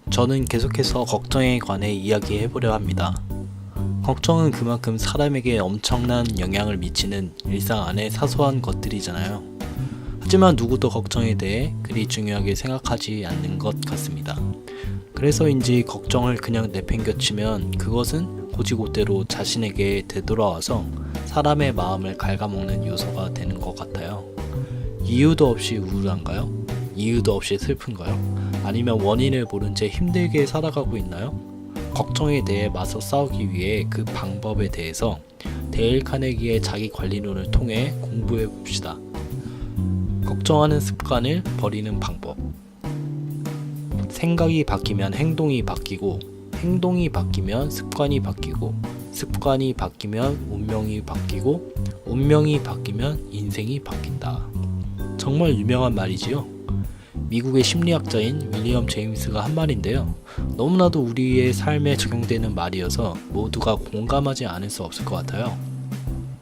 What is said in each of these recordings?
저는 계속해서 걱정에 관해 이야기해보려 합니다. 걱정은 그만큼 사람에게 엄청난 영향을 미치는 일상 안의 사소한 것들이잖아요. 하지만 누구도 걱정에 대해 그리 중요하게 생각하지 않는 것 같습니다. 그래서인지 걱정을 그냥 내팽겨치면 그것은 고지고대로 자신에게 되돌아와서 사람의 마음을 갉아먹는 요소가 되는 것 같아요. 이유도 없이 우울한가요? 이유도 없이 슬픈가요? 아니면 원인을 모른 채 힘들게 살아가고 있나요? 걱정에 대해 맞서 싸우기 위해 그 방법에 대해서 데일 카네기의 자기관리론을 통해 공부해 봅시다. 걱정하는 습관을 버리는 방법. 생각이 바뀌면 행동이 바뀌고, 행동이 바뀌면 습관이 바뀌고, 습관이 바뀌면 운명이 바뀌고, 운명이 바뀌면 인생이 바뀐다. 정말 유명한 말이지요. 미국의 심리학자인 윌리엄 제임스가 한 말인데요. 너무나도 우리의 삶에 적용되는 말이어서 모두가 공감하지 않을 수 없을 것 같아요.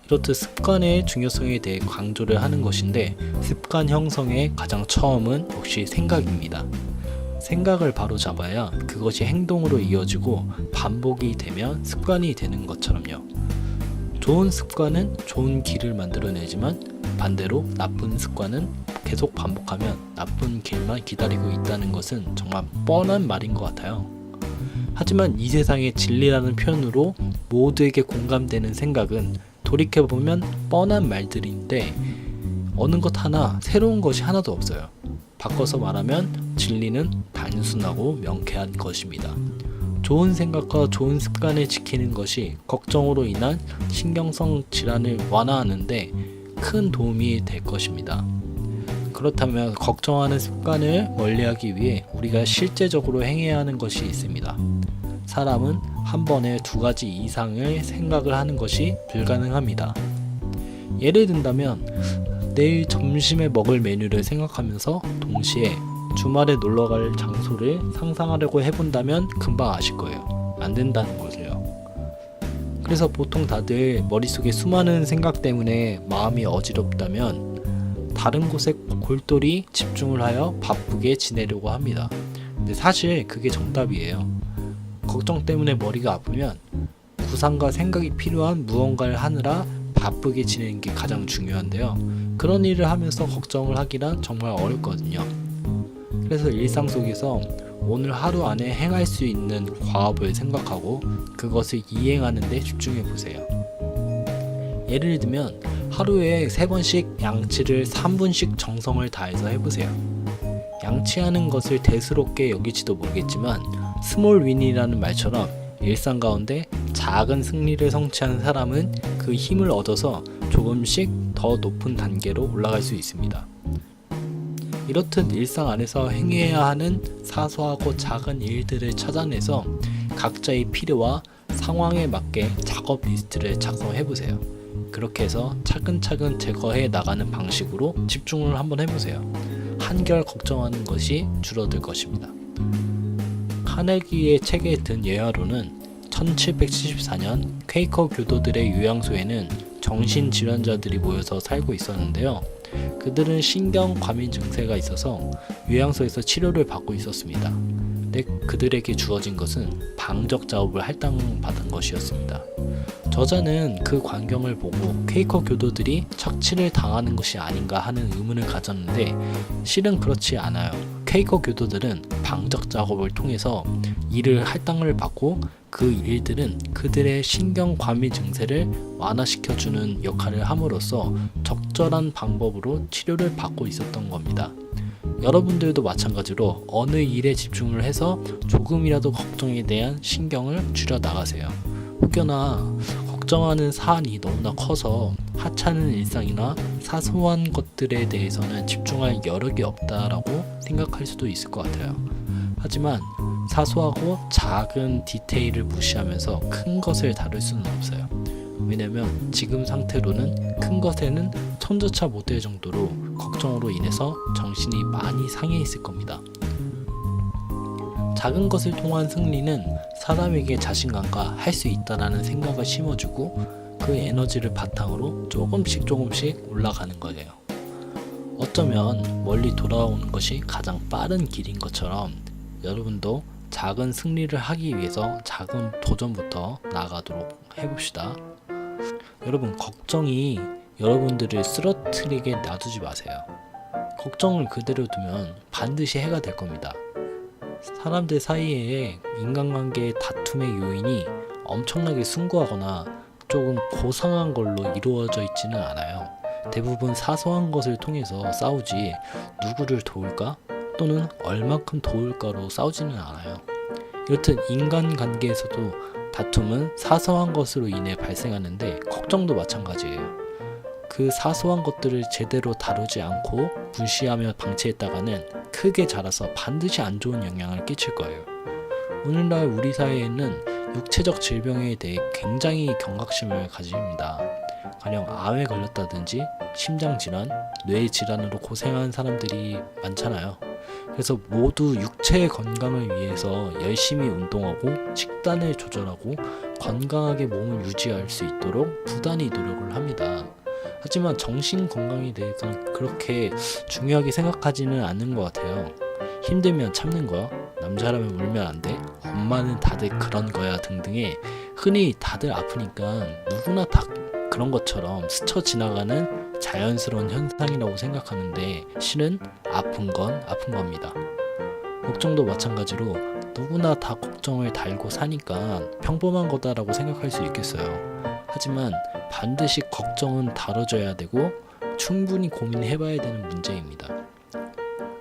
이렇듯 습관의 중요성에 대해 강조를 하는 것인데, 습관 형성의 가장 처음은 역시 생각입니다. 생각을 바로 잡아야 그것이 행동으로 이어지고 반복이 되면 습관이 되는 것처럼요. 좋은 습관은 좋은 길을 만들어내지만 반대로 나쁜 습관은 계속 반복하면 나쁜 길만 기다리고 있다는 것은 정말 뻔한 말인 것 같아요. 하지만 이 세상의 진리라는 표현으로 모두에게 공감되는 생각은 돌이켜보면 뻔한 말들인데 어느 것 하나 새로운 것이 하나도 없어요. 바꿔서 말하면 진리는 단순하고 명쾌한 것입니다. 좋은 생각과 좋은 습관을 지키는 것이 걱정으로 인한 신경성 질환을 완화하는데 큰 도움이 될 것입니다. 그렇다면 걱정하는 습관을 멀리하기 위해 우리가 실제적으로 행해야 하는 것이 있습니다. 사람은 한 번에 2가지 이상의 생각을 하는 것이 불가능합니다. 예를 든다면 내일 점심에 먹을 메뉴를 생각하면서 동시에 주말에 놀러갈 장소를 상상하려고 해본다면 금방 아실 거예요. 안 된다는 것을요. 그래서 보통 다들 머릿속에 수많은 생각 때문에 마음이 어지럽다면 다른 곳에 골똘히 집중을 하여 바쁘게 지내려고 합니다. 근데 사실 그게 정답이에요. 걱정 때문에 머리가 아프면 구상과 생각이 필요한 무언가를 하느라 바쁘게 지내는 게 가장 중요한데요. 그런 일을 하면서 걱정을 하기란 정말 어렵거든요. 그래서 일상 속에서 오늘 하루 안에 행할 수 있는 과업을 생각하고 그것을 이행하는 데 집중해 보세요. 예를 들면 하루에 3번씩 양치를 3분씩 정성을 다해서 해보세요. 양치하는 것을 대수롭게 여기지도 모르겠지만 스몰 윈이라는 말처럼 일상 가운데 작은 승리를 성취하는 사람은 그 힘을 얻어서 조금씩 더 높은 단계로 올라갈 수 있습니다. 이렇듯 일상 안에서 행해야 하는 사소하고 작은 일들을 찾아내서 각자의 필요와 상황에 맞게 작업 리스트를 작성해보세요. 그렇게 해서 차근차근 제거해 나가는 방식으로 집중을 한번 해보세요. 한결 걱정하는 것이 줄어들 것입니다. 카네기의 책에 든 예화로는 1774년 퀘이커 교도들의 요양소에는 정신질환자들이 모여서 살고 있었는데요. 그들은 신경과민 증세가 있어서 요양소에서 치료를 받고 있었습니다. 근데 그들에게 주어진 것은 방적 작업을 할당받은 것이었습니다. 저자는 그 광경을 보고 퀘이커 교도들이 착취를 당하는 것이 아닌가 하는 의문을 가졌는데 실은 그렇지 않아요. 퀘이커 교도들은 방적 작업을 통해서 일을 할당을 받고 그 일들은 그들의 신경과민 증세를 완화시켜주는 역할을 함으로써 적절한 방법으로 치료를 받고 있었던 겁니다. 여러분들도 마찬가지로 어느 일에 집중을 해서 조금이라도 걱정에 대한 신경을 줄여 나가세요. 혹여나 걱정하는 사안이 너무나 커서 하찮은 일상이나 사소한 것들에 대해서는 집중할 여력이 없다라고 생각할 수도 있을 것 같아요. 하지만 사소하고 작은 디테일을 무시하면서 큰 것을 다룰 수는 없어요. 왜냐면 지금 상태로는 큰 것에는 손조차 못될 정도로 걱정으로 인해서 정신이 많이 상해 있을 겁니다. 작은 것을 통한 승리는 사람에게 자신감과 할 수 있다라는 생각을 심어주고 그 에너지를 바탕으로 조금씩 올라가는 거예요. 어쩌면 멀리 돌아오는 것이 가장 빠른 길인 것처럼 여러분도 작은 승리를 하기 위해서 작은 도전부터 나아가도록 해봅시다. 여러분, 걱정이 여러분들을 쓰러뜨리게 놔두지 마세요. 걱정을 그대로 두면 반드시 해가 될 겁니다. 사람들 사이에 인간관계의 다툼의 요인이 엄청나게 숭고하거나 조금 고상한 걸로 이루어져 있지는 않아요. 대부분 사소한 것을 통해서 싸우지 누구를 도울까 또는 얼만큼 도울까로 싸우지는 않아요. 이렇듯 인간관계에서도 다툼은 사소한 것으로 인해 발생하는데 걱정도 마찬가지예요. 그 사소한 것들을 제대로 다루지 않고 무시하며 방치했다가는 크게 자라서 반드시 안 좋은 영향을 끼칠 거예요. 오늘날 우리 사회에는 육체적 질병에 대해 굉장히 경각심을 가집니다. 가령 암에 걸렸다든지 심장질환, 뇌질환으로 고생하는 사람들이 많잖아요. 그래서 모두 육체의 건강을 위해서 열심히 운동하고 식단을 조절하고 건강하게 몸을 유지할 수 있도록 부단히 노력을 합니다. 하지만 정신 건강에 대해서는 그렇게 중요하게 생각하지는 않는 것 같아요. 힘들면 참는 거야, 남자라면 울면 안 돼, 엄마는 다들 그런 거야 등등의 흔히 다들 아프니까 누구나 다 그런 것처럼 스쳐 지나가는 자연스러운 현상이라고 생각하는데 실은 아픈 건 아픈 겁니다. 걱정도 마찬가지로 누구나 다 걱정을 달고 사니까 평범한 거다라고 생각할 수 있겠어요. 하지만 반드시 걱정은 다뤄져야 되고 충분히 고민해봐야 되는 문제입니다.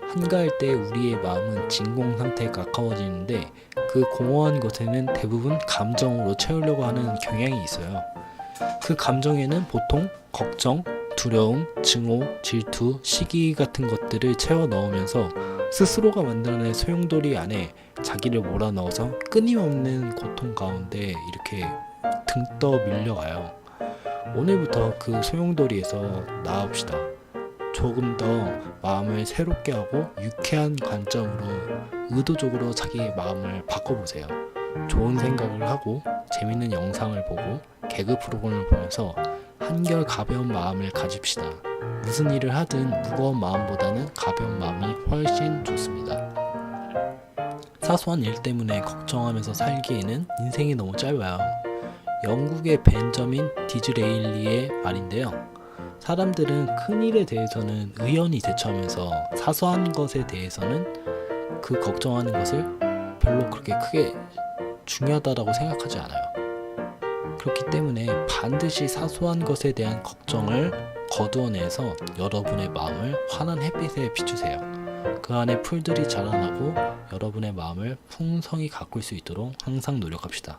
한가할 때 우리의 마음은 진공 상태에 가까워지는데 그 공허한 곳에는 대부분 감정으로 채우려고 하는 경향이 있어요. 그 감정에는 보통 걱정, 두려움, 증오, 질투, 시기 같은 것들을 채워 넣으면서 스스로가 만들어낸 소용돌이 안에 자기를 몰아넣어서 끊임없는 고통 가운데 이렇게 등떠 밀려가요. 오늘부터 그 소용돌이에서 나아봅시다. 조금 더 마음을 새롭게 하고 유쾌한 관점으로 의도적으로 자기의 마음을 바꿔보세요. 좋은 생각을 하고 재밌는 영상을 보고 개그 프로그램을 보면서 한결 가벼운 마음을 가집시다. 무슨 일을 하든 무거운 마음보다는 가벼운 마음이 훨씬 좋습니다. 사소한 일 때문에 걱정하면서 살기에는 인생이 너무 짧아요. 영국의 벤저민 디즈레일리의 말인데요. 사람들은 큰 일에 대해서는 의연히 대처하면서 사소한 것에 대해서는 그 걱정하는 것을 별로 그렇게 크게 중요하다고 생각하지 않아요. 그렇기 때문에 반드시 사소한 것에 대한 걱정을 거두어내서 여러분의 마음을 환한 햇빛에 비추세요. 그 안에 풀들이 자라나고 여러분의 마음을 풍성히 가꿀 수 있도록 항상 노력합시다.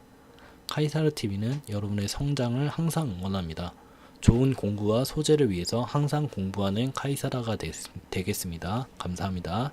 카이사르TV는 여러분의 성장을 항상 응원합니다. 좋은 공부와 소재를 위해서 항상 공부하는 카이사라가 되겠습니다. 감사합니다.